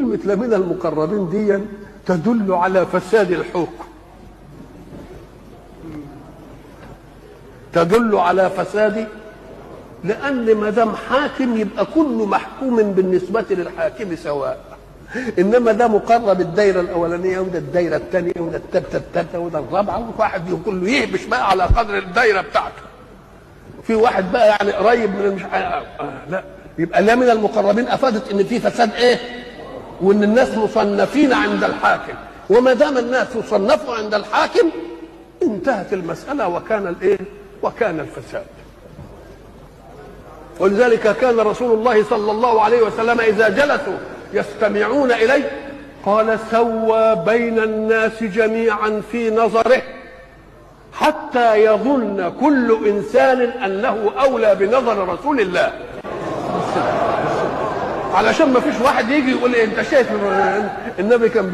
وكلمة لا من المقربين دي تدل على فساد الحكم، تدل على فساد، لأن ما دام حاكم يبقى كل محكوم بالنسبة للحاكم سواء، إنما ده مقرب الدايرة الأولانية وده الدايرة الثانية وده الثالثة وده الرابعة، وواحد كله يهبش بقى على قدر الدايرة بتاعته. في واحد بقى يعني قريب من مش لا، يبقى لا من المقربين أفادت إن في فساد إيه؟ وإن الناس مصنفين عند الحاكم، وما دام الناس يصنفوا عند الحاكم انتهت المسألة وكان الإيه؟ وكان الفساد. ولذلك كان رسول الله صلى الله عليه وسلم إذا جلسوا يستمعون إليه قال سوى بين الناس جميعا في نظره حتى يظن كل إنسان أنه أولى بنظر رسول الله، علشان ما فيش واحد يجي يقول إيه أنت شايف النبي كان